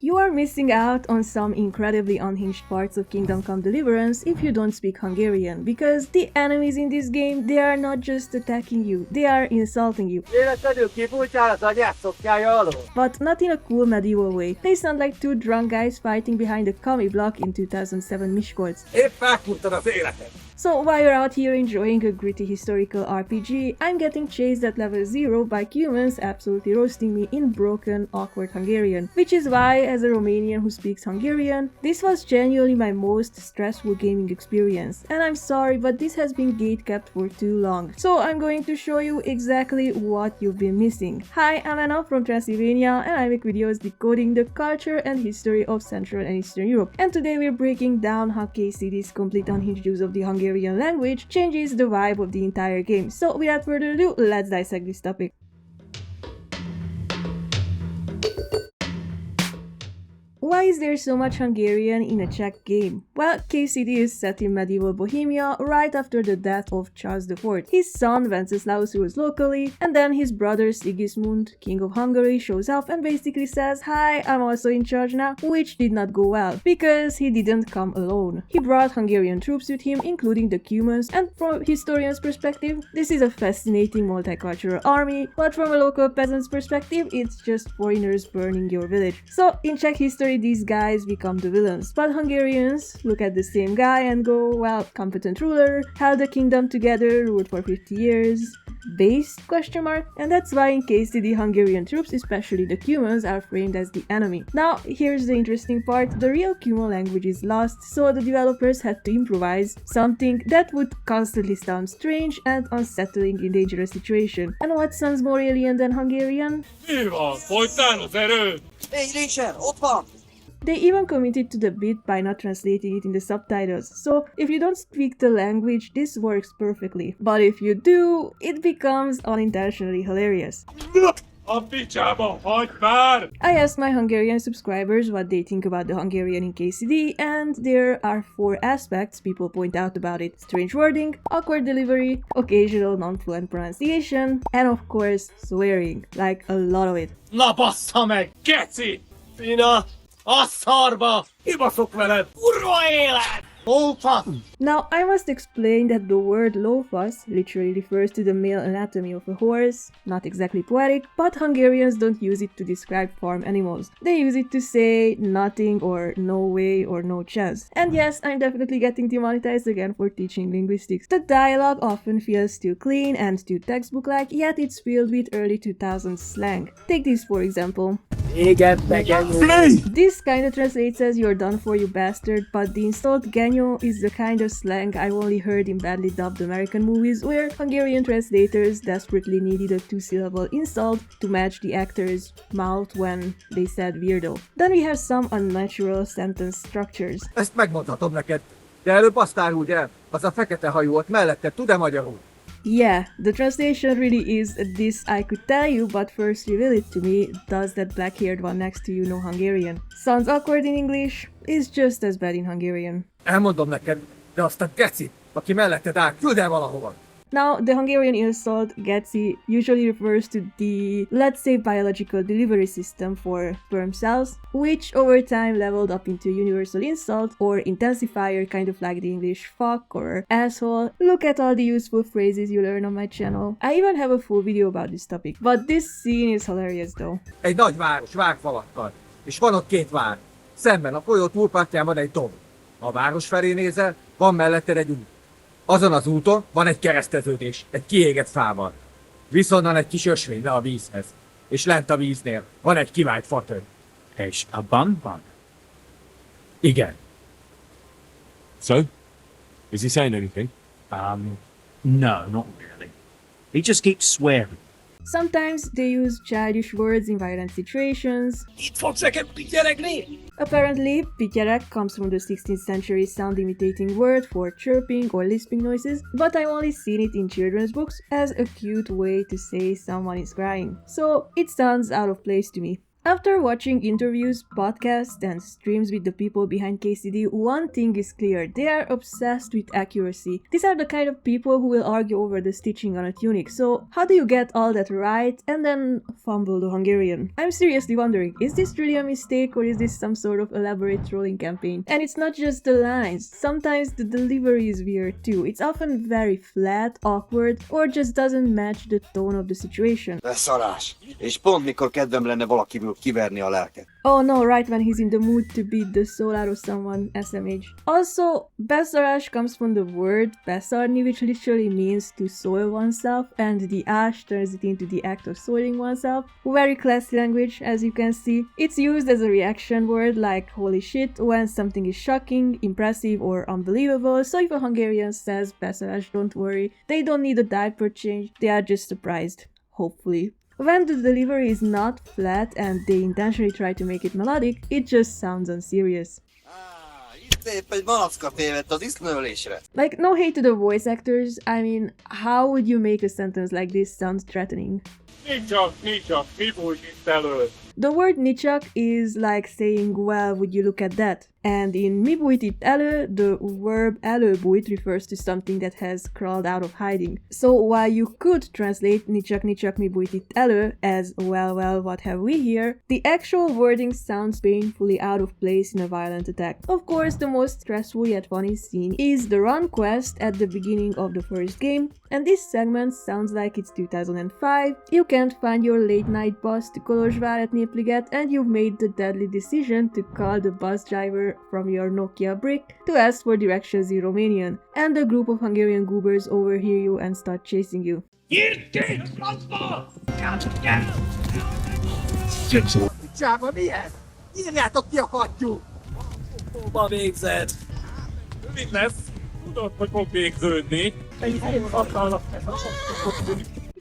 You are missing out on some incredibly unhinged parts of Kingdom Come Deliverance if you don't speak Hungarian, because the enemies in this game, they are not just attacking you, they are insulting you. But not in a cool medieval way. They sound like two drunk guys fighting behind a commie block in 2007 Miskolc. So while you're out here enjoying a gritty historical RPG, I'm getting chased at level 0 by humans absolutely roasting me in broken, awkward Hungarian. Which is why, as a Romanian who speaks Hungarian, this was genuinely my most stressful gaming experience. And I'm sorry, but this has been gatekept for too long. So I'm going to show you exactly what you've been missing. Hi, I'm Anna from Transylvania, and I make videos decoding the culture and history of Central and Eastern Europe. And today we're breaking down how KCD's complete unhinged use of the Hungarian language changes the vibe of the entire game. So without further ado, let's dissect this topic. Why is there so much Hungarian in a Czech game? Well, KCD is set in medieval Bohemia right after the death of Charles IV. His son Wenceslaus rules locally, and then his brother Sigismund, King of Hungary, shows up and basically says, "Hi, I'm also in charge now," which did not go well, because he didn't come alone. He brought Hungarian troops with him, including the Cumans, and from a historian's perspective, this is a fascinating multicultural army, but from a local peasant's perspective, it's just foreigners burning your village. So, in Czech history, these guys become the villains, but Hungarians look at the same guy and go, well, competent ruler, held the kingdom together, ruled for 50 years, based? And that's why in KCD Hungarian troops, especially the Cumans, are framed as the enemy. Now, here's the interesting part, the real Cuman language is lost, so the developers had to improvise something that would constantly sound strange and unsettling in dangerous situation. And what sounds more alien than Hungarian? They even committed to the bit by not translating it in the subtitles, so if you don't speak the language, this works perfectly. But if you do, it becomes unintentionally hilarious. I asked my Hungarian subscribers what they think about the Hungarian in KCD, and there are 4 aspects people point out about it: strange wording, awkward delivery, occasional non-fluent pronunciation, and of course swearing, like a lot of it. Na bassza meg, geci! Fina! A szarba! Kibaszok veled! Kurva élet! Lófasz! Now, I must explain that the word lófasz literally refers to the male anatomy of a horse, not exactly poetic, but Hungarians don't use it to describe farm animals. They use it to say nothing or no way or no chance. And yes, I'm definitely getting demonetized again for teaching linguistics. The dialogue often feels too clean and too textbook-like, yet it's filled with early 2000s slang. Take this for example. This kinda translates as "you're done for, you bastard," but the insult "genyo" is the kind of slang I've only heard in badly dubbed American movies where Hungarian translators desperately needed a 2-syllable insult to match the actor's mouth when they said weirdo. Then we have some unnatural sentence structures. Ezt megmondhatom neked, de előbb azt áruld el, az a fekete hajú ott mellette tud-e magyarul? Yeah, the translation really is "this I could tell you, but first reveal it to me. Does that black-haired one next to you know Hungarian?" Sounds awkward in English, is just as bad in Hungarian. Elmondom neked, de azt a geci, aki melletted áll, küld el valahova! Now, the Hungarian insult, geci, usually refers to the, let's say, biological delivery system for sperm cells, which over time leveled up into universal insult or intensifier, kind of like the English fuck or asshole. Look at all the useful phrases you learn on my channel. I even have a full video about this topic, but this scene is hilarious though. Egy nagy város vágfalakkal, és van ott 2 vár. Szemben a folyó túlpartján van egy domb. Ha a város felé nézel, van melletted egy út. Azon az úton van egy kereszteződés, egy kiégett fával. Viszonnan egy kis ösvény le a vízhez. És lent a víznél van egy kivált fatör. És a ban? Igen. So? Is he saying anything? No, not really. He just keeps swearing. Sometimes they use childish words in violent situations. Itt fogsz nekem pityeregni? Apparently, pityerek comes from the 16th century sound-imitating word for chirping or lisping noises, but I've only seen it in children's books as a cute way to say someone is crying. So it sounds out of place to me. After watching interviews, podcasts, and streams with the people behind KCD, one thing is clear: they are obsessed with accuracy. These are the kind of people who will argue over the stitching on a tunic. So, how do you get all that right and then fumble the Hungarian? I'm seriously wondering, is this really a mistake or is this some sort of elaborate trolling campaign? And it's not just the lines, sometimes the delivery is weird too. It's often very flat, awkward, or just doesn't match the tone of the situation. Beszarás. És pont mikor kedvem lenne valakiből kiverni a lelket. Oh no, right when he's in the mood to beat the soul out of someone, SMH. Also, beszarás comes from the word beszarni, which literally means to soil oneself, and the ash turns it into the act of soiling oneself. Very classy language, as you can see. It's used as a reaction word like holy shit when something is shocking, impressive, or unbelievable. So if a Hungarian says beszarás, don't worry, they don't need a diaper change, they are just surprised. Hopefully. When the delivery is not flat and they intentionally try to make it melodic, it just sounds unserious. Itt épp egy malacka tévedt az iszlőlésre. Like, no hate to the voice actors, I mean, how would you make a sentence like this sound threatening? Nincs, mi bújt itt elő? The word nichak is like saying, well, would you look at that? And in mi bújt itt elő, the verb előbújt refers to something that has crawled out of hiding. So while you could translate nichak mi bújt itt elő as, well, what have we here, the actual wording sounds painfully out of place in a violent attack. Of course, the most stressful yet funny scene is the run quest at the beginning of the first game, and this segment sounds like it's 2005, you can't find your late night bus to Kolozsváretné Pliget, and you've made the deadly decision to call the bus driver from your Nokia brick to ask for directions in Romanian, and a group of Hungarian goobers overhear you and start chasing you. Csába, mi ez? Írjátok ki a hattyú! Hova végzed? Mit lesz? Tudod, hogy fog végződni?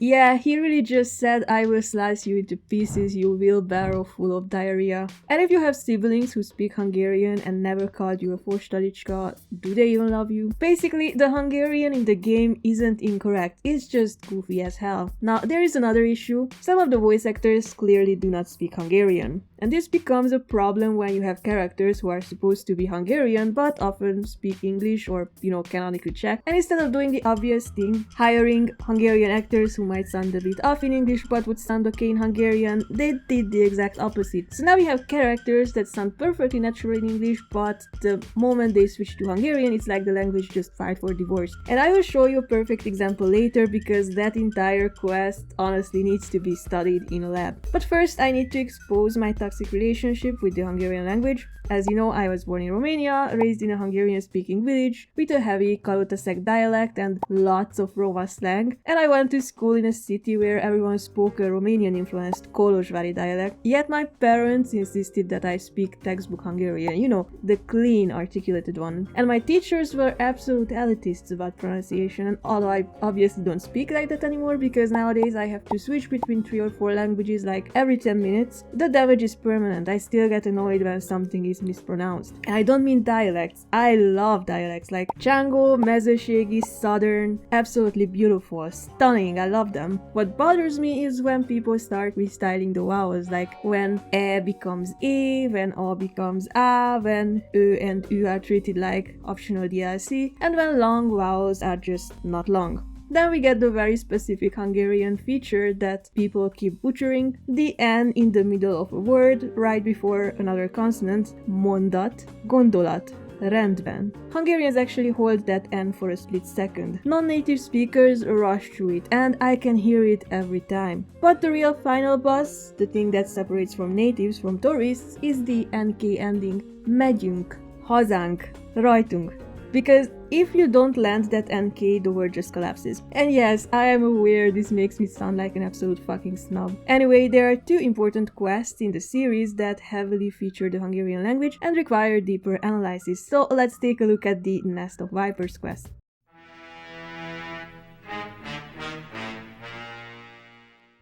Yeah, he really just said, I will slice you into pieces, you wheelbarrow full of diarrhea. And if you have siblings who speak Hungarian and never called you a forstalicska, do they even love you? Basically, the Hungarian in the game isn't incorrect, it's just goofy as hell. Now, there is another issue. Some of the voice actors clearly do not speak Hungarian. And this becomes a problem when you have characters who are supposed to be Hungarian but often speak English or, canonically Czech. And instead of doing the obvious thing, hiring Hungarian actors who might sound a bit off in English but would sound okay in Hungarian, they did the exact opposite. So now we have characters that sound perfectly natural in English, but the moment they switch to Hungarian, it's like the language just filed for divorce. And I will show you a perfect example later because that entire quest honestly needs to be studied in a lab. But first I need to expose my toxic relationship with the Hungarian language. As you know, I was born in Romania, raised in a Hungarian-speaking village with a heavy Kalotaszek dialect and lots of Roma slang, and I went to school in a city where everyone spoke a Romanian-influenced Kolozsvári dialect, yet my parents insisted that I speak textbook Hungarian, the clean, articulated one. And my teachers were absolute elitists about pronunciation, and although I obviously don't speak like that anymore because nowadays I have to switch between 3 or 4 languages like every 10 minutes, the damage is permanent. I still get annoyed when something is mispronounced. And I don't mean dialects. I love dialects like Csángó, Mezőségi, Southern, absolutely beautiful, stunning, I love them. What bothers me is when people start restyling the vowels, like when E becomes E, when O becomes A, when Ö and Ü are treated like optional DLC, and when long vowels are just not long. Then we get the very specific Hungarian feature that people keep butchering, the N in the middle of a word, right before another consonant, mondat, gondolat, rendben. Hungarians actually hold that N for a split second. Non-native speakers rush through it, and I can hear it every time. But the real final boss, the thing that separates from natives from tourists, is the NK ending, megyünk, hazánk, rajtunk. Because if you don't land that NK, the word just collapses. And yes, I am aware this makes me sound like an absolute fucking snob. Anyway, there are 2 important quests in the series that heavily feature the Hungarian language and require deeper analysis. So let's take a look at the Nest of Vipers quest.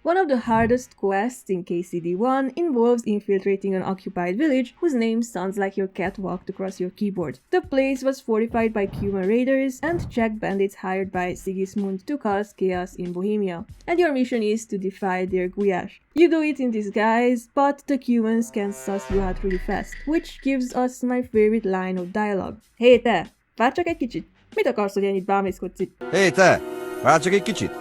One of the hardest quests in KCD 1 involves infiltrating an occupied village whose name sounds like your cat walked across your keyboard. The place was fortified by Cuman raiders and Czech bandits hired by Sigismund to cause chaos in Bohemia, and your mission is to defy their gulyás. You do it in disguise, but the Cumans can suss you out really fast, which gives us my favorite line of dialogue. Hé te, várj csak egy kicsit! Mit akarsz, hogy ennyit bámészkodsz itt? Hé te, várj csak egy kicsit.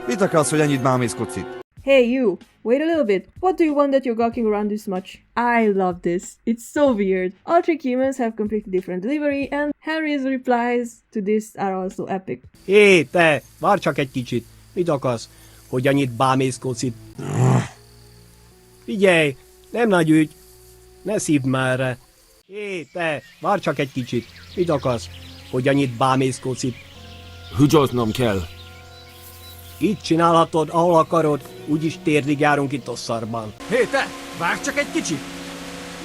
Mit akarsz, hogy ennyit bámészkodsz itt? Hey you, wait a little bit. What do you want that you're gawking around this much? I love this. It's so weird. All three humans have completely different delivery, and Henry's replies to this are also epic. Hé, te, várj csak egy kicsit. Mit akarsz, hogy annyit bámészkodsz itt? Figyelj, nem nagy ügy. Ne szívd már rá. Hé, te, várj csak egy kicsit. Mit akarsz, hogy annyit bámészkodsz itt? Húgyoznom kell. Itt csinálhatod, ahol akarod, úgyis térdig járunk itt a szarban. Hé te, várj csak egy kicsit!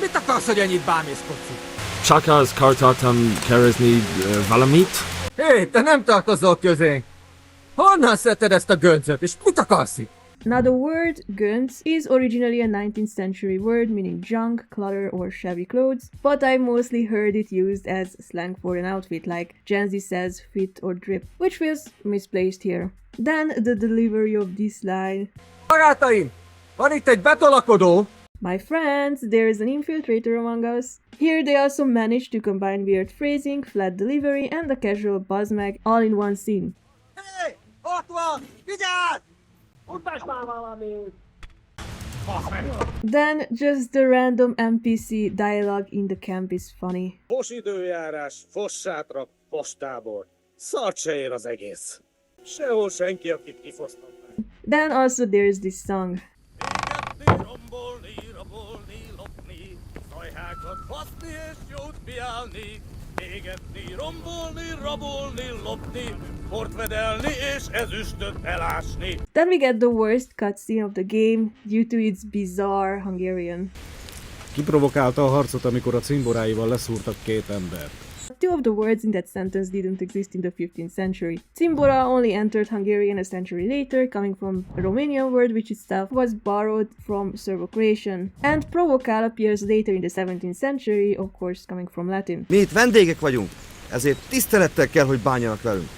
Mit akarsz, hogy ennyit bámészkodsz itt? Csak az kartartam keresni valamit? Hé, te nem tartozol közénk! Honnan szedted ezt a göncöt, és mit akarsz itt? Now the word "gunz" is originally a 19th century word meaning junk, clutter or shabby clothes, but I mostly heard it used as slang for an outfit like Gen Z says fit or drip, which feels misplaced here. Then the delivery of this line. Barátaim, van itt egy betolakodó! My friends, there is an infiltrator among us. Here they also managed to combine weird phrasing, flat delivery and a casual buzzmag all in one scene. Hé, ott van! Vigyázz! Mutasd már valamit! Then just the random NPC dialogue in the camp is funny. Fos időjárás, fos sátra, fos tábor. Szart se ér az egész. Sehol senki, akit kifosztott. Then also there's this song. Égetni, rombolni, rabolni, lopni, szajhákat baszni és jót piálni. Égetni, rombolni, rabolni, lopni, port vedelni és ezüstöt elásni. Then we get the worst cutscene of the game due to its bizarre Hungarian. Kiprovokálta a harcot, amikor a cimboráival leszúrtak két embert. Two of the words in that sentence didn't exist in the 15th century. Cimbora only entered Hungarian a century later, coming from a Romanian word which itself was borrowed from Serbo-Croatian. And provokál appears later in the 17th century, of course coming from Latin. Mi itt vendégek vagyunk, ezért tisztelettel kell, hogy bánjanak velünk.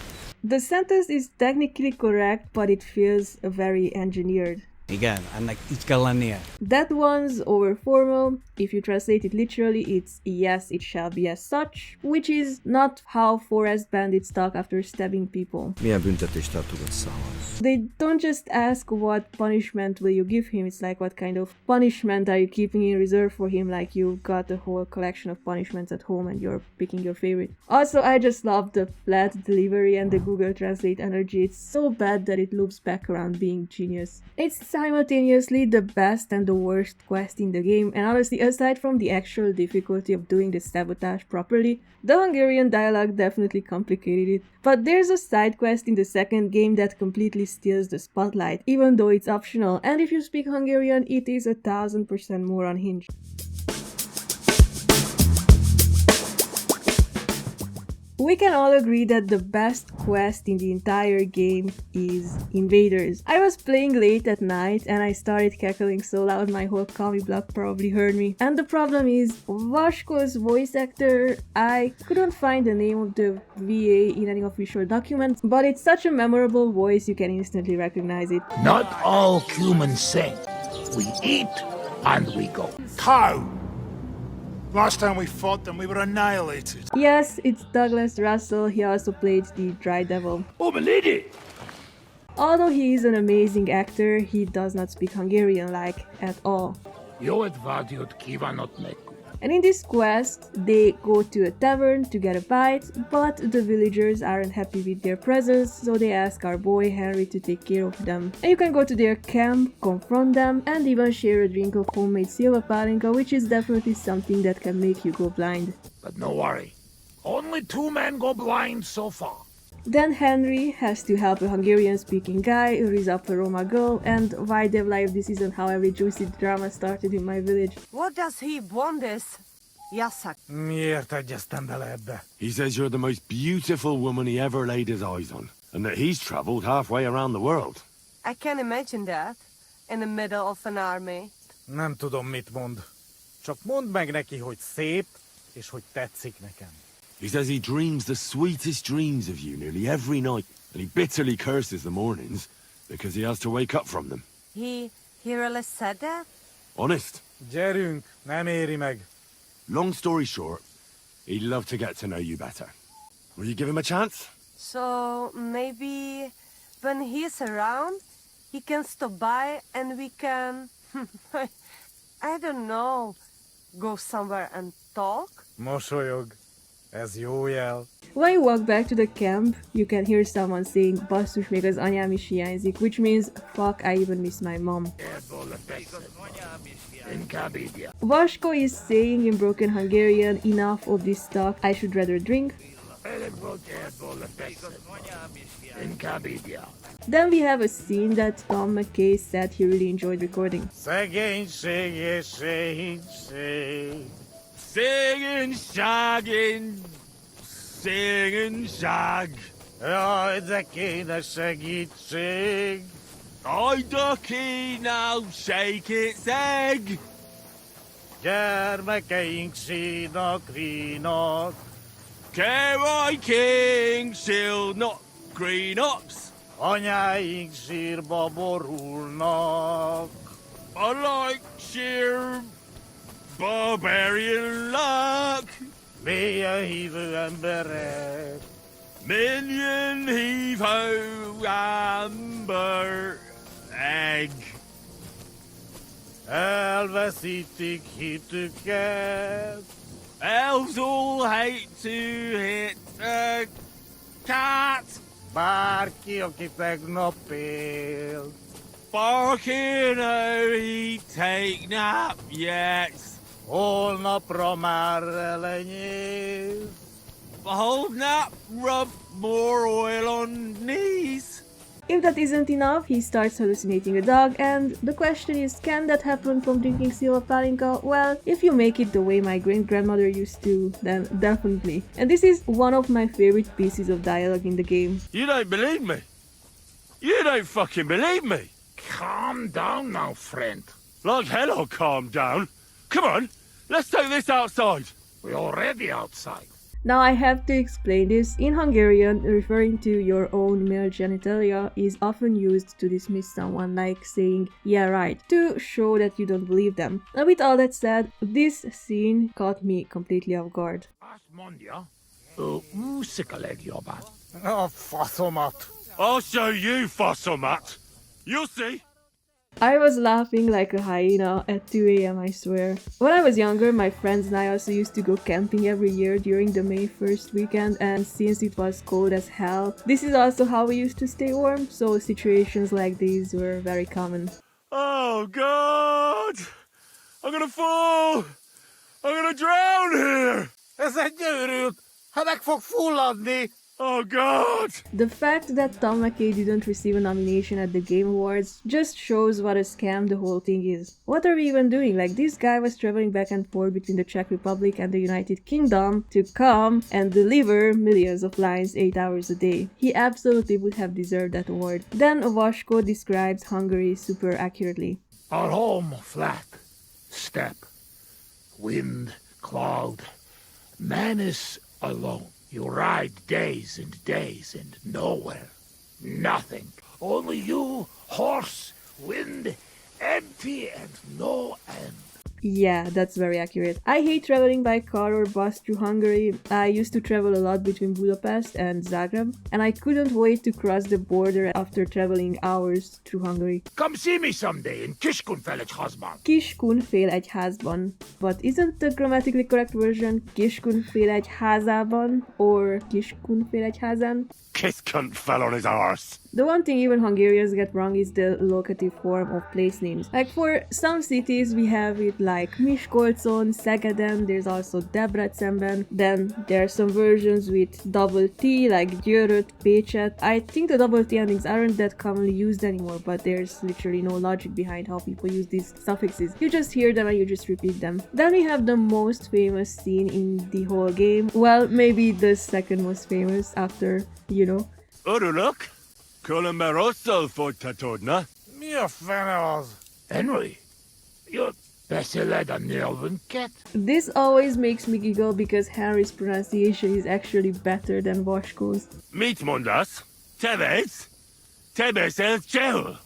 The sentence is technically correct, but it feels very engineered. Igen, ennek így kell lennie. That one's over formal. If you translate it literally, it's yes, it shall be as such, which is not how forest bandits talk after stabbing people. Milyen büntetést tartogat számon? They don't just ask what punishment will you give him, it's like what kind of punishment are you keeping in reserve for him, like you've got a whole collection of punishments at home and you're picking your favorite. Also, I just love the flat delivery and the Google Translate energy. It's so bad that it loops back around being genius. It's simultaneously the best and the worst quest in the game, and honestly, aside from the actual difficulty of doing the sabotage properly, the Hungarian dialogue definitely complicated it. But there's a side quest in the second game that completely steals the spotlight, even though it's optional, and if you speak Hungarian, it is 1000% more unhinged. We can all agree that the best quest in the entire game is Invaders. I was playing late at night and I started cackling so loud my whole commie block probably heard me. And the problem is, Vasko's voice actor, I couldn't find the name of the VA in any official documents, but it's such a memorable voice you can instantly recognize it. Not all humans sing. We eat and we go. Cow! Last time we fought them, we were annihilated. Yes, it's Douglas Russell, he also played the Dry Devil. Oh, my lady! Although he is an amazing actor, he does not speak Hungarian like at all. Jó vágyót kívánok nekünk. And in this quest, they go to a tavern to get a bite, but the villagers aren't happy with their presence, so they ask our boy Henry to take care of them. And you can go to their camp, confront them, and even share a drink of homemade silva palinka, which is definitely something that can make you go blind. But no worry, only 2 men go blind so far. Then Henry has to help a Hungarian-speaking guy raise up a Roma girl, and why dev live this isn't how every juicy drama started in my village. What does he want this? Yassak. Miért egyeztem bele ebbe? He says you're the most beautiful woman he ever laid his eyes on, and that he's travelled halfway around the world. I can imagine that. in the middle of an army. Nem tudom, mit mond. Csak mondd meg neki, hogy szép, és hogy tetszik nekem. He says he dreams the sweetest dreams of you nearly every night, and he bitterly curses the mornings because he has to wake up from them. He really said that? Honest. Gyerünk, nem éri meg. Long story short, he'd love to get to know you better. Will you give him a chance? So maybe when he's around, he can stop by and we can, I don't know, go somewhere and talk? Mosolyog. Ez jó jel. When you walk back to the camp, you can hear someone saying, basszus, még az anyám is hiányzik, which means, fuck, I even miss my mom. Vasko is saying in broken Hungarian, enough of this talk, I should rather drink. Then we have a scene that Tom McKay said he really enjoyed recording. Szegénység és szegénység. Singing, shagging, singing, shag. Jaj, de kéne segítség. I ducky now, shake its egg. Gyermekeink sínak, rínak. Carry king, shield not green ups. Anyáink sírba borulnak. I like sheer barbarian luck. Mélyen hívő emberek. Minion heave ho amber egg. Elveszítik hitüket. Elves all hate to hit a cat. Bárki, aki tegnap él. Barking, oh, he take nap yet. Holnapra már elenyész. Behold nap, rub more oil on knees. If that isn't enough, he starts hallucinating a dog, and the question is, can that happen from drinking Silva Palinka? Well, if you make it the way my great-grandmother used to, then definitely. And this is one of my favorite pieces of dialogue in the game. You don't believe me? You don't fucking believe me? Calm down now, friend. Like hell I'll calm down. Come on, let's take this outside. We're already outside. Now I have to explain this. In Hungarian, referring to your own male genitalia is often used to dismiss someone, like saying, yeah right, to show that you don't believe them. Now with all that said, this scene caught me completely off guard. Azt mondja, úszik a legjobban. A faszomat. I'll show you, Fossilmat. You'll see. I was laughing like a hyena at 2 a.m. I swear. When I was younger, my friends and I also used to go camping every year during the May 1st weekend, and since it was cold as hell, this is also how we used to stay warm, so situations like these were very common. Oh God! I'm gonna fall! I'm gonna drown here! Ez egy őrült. Ha meg fog fulladni. Oh God! The fact that Tom McKay didn't receive a nomination at the Game Awards just shows what a scam the whole thing is. What are we even doing? Like, this guy was traveling back and forth between the Czech Republic and the United Kingdom to come and deliver millions of lines 8 hours a day. He absolutely would have deserved that award. Then Vasko describes Hungary super accurately. Our home flat, steppe, wind, cloud, man is alone. You ride days and days and nowhere. Nothing. Only you, horse, wind, empty and no end. Yeah, that's very accurate. I hate traveling by car or bus through Hungary. I used to travel a lot between Budapest and Zagreb, and I couldn't wait to cross the border after traveling hours through Hungary. Come see me someday in Kiskunfelegyházban. Kiskunfélegyházban. But isn't the grammatically correct version Kiskunfélegyházában or Kiskunfélegyházán? Kiss cunt fell on his arse. The one thing even Hungarians get wrong is the locative form of place names. Like, for some cities we have it like Miskolcon, Szegeden, there's also Debrecenben. Then there are some versions with double T like Győröt, Pécset. I think the double T endings aren't that commonly used anymore, but there's literally no logic behind how people use these suffixes. You just hear them and you just repeat them. Then we have the most famous scene in the whole game. Well, maybe the second most famous after, you know. Örülök. Különben rosszul folytatódna. Mi Mi a fene az? Henry, you're beszéled a nyelvünket? This always makes me giggle because Henry's pronunciation is actually better than Vasko's. Mit mondasz? Te vesz? Te beszélsz csehül?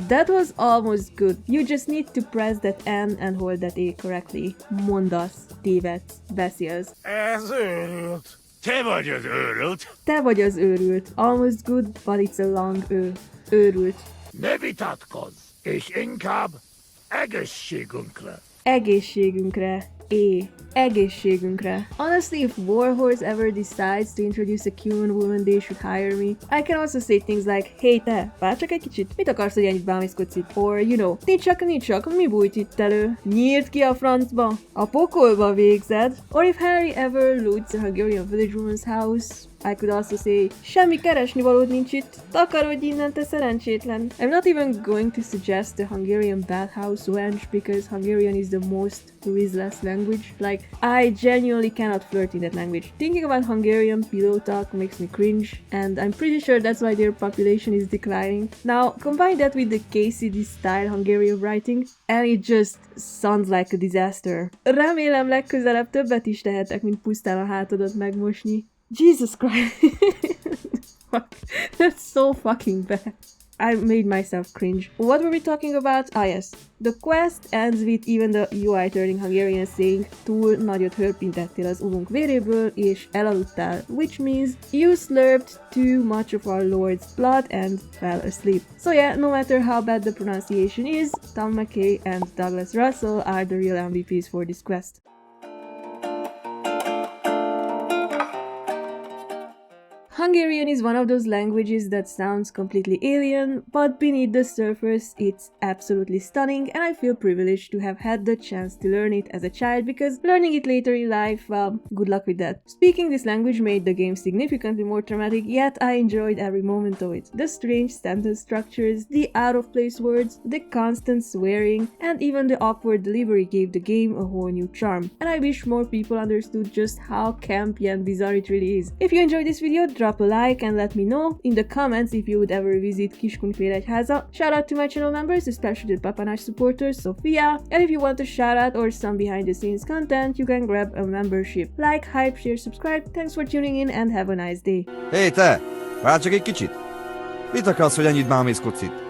That was almost good. You just need to press that N and hold that A correctly. Mondasz, tévedsz, beszélsz. Ez őrült. Te vagy az őrült. Te vagy az őrült. Almost good, but it's a long Ö. Őrült. Ne vitatkozz, és inkább egészségünkre. Egészségünkre. Egészségünkre. Honestly, if Warhorse ever decides to introduce a human woman, they should hire me. I can also say things like, hey te, várj csak egy kicsit, mit akarsz, hogy ennyit bámészkodsz itt? Or, you know, nincs csak, mi bújt itt elő? Nyírt ki a francba? A pokolba végzed? Or if Harry ever loots a Hungarian village woman's house, I could also say, semmi keresnivalód nincs itt, takarodj innen, te szerencsétlen. I'm not even going to suggest the Hungarian bathhouse wench because Hungarian is the most relentless language. Like, I genuinely cannot flirt in that language. Thinking about Hungarian pillow talk makes me cringe, and I'm pretty sure that's why their population is declining. Now, combine that with the KCD style Hungarian writing, and it just sounds like a disaster. Remélem legközelebb többet is tehetek, mint pusztán a hátadat megmosni. Jesus Christ. Fuck. That's so fucking bad. I made myself cringe. What were we talking about? Ah yes. The quest ends with even the UI turning Hungarian saying túl nagyot hörpintettél az uvunk véréből és elaludtál, which means you slurped too much of our Lord's blood and fell asleep. So yeah, no matter how bad the pronunciation is, Tom McKay and Douglas Russell are the real MVPs for this quest. Hungarian is one of those languages that sounds completely alien, but beneath the surface it's absolutely stunning, and I feel privileged to have had the chance to learn it as a child because learning it later in life, well, good luck with that. Speaking this language made the game significantly more traumatic, yet I enjoyed every moment of it. The strange sentence structures, the out-of-place words, the constant swearing, and even the awkward delivery gave the game a whole new charm. And I wish more people understood just how campy and bizarre it really is. If you enjoyed this video, drop a like and let me know in the comments if you would ever visit Kiskunfélegyháza. Shout out to my channel members, especially the Papanás supporters, Sofia, and if you want a shout out or some behind the scenes content, you can grab a membership. Like, hype, share, subscribe. Thanks for tuning in and have a nice day. Hé te, várj csak egy kicsit. Mit akarsz, hogy ennyit bámészkodsz itt?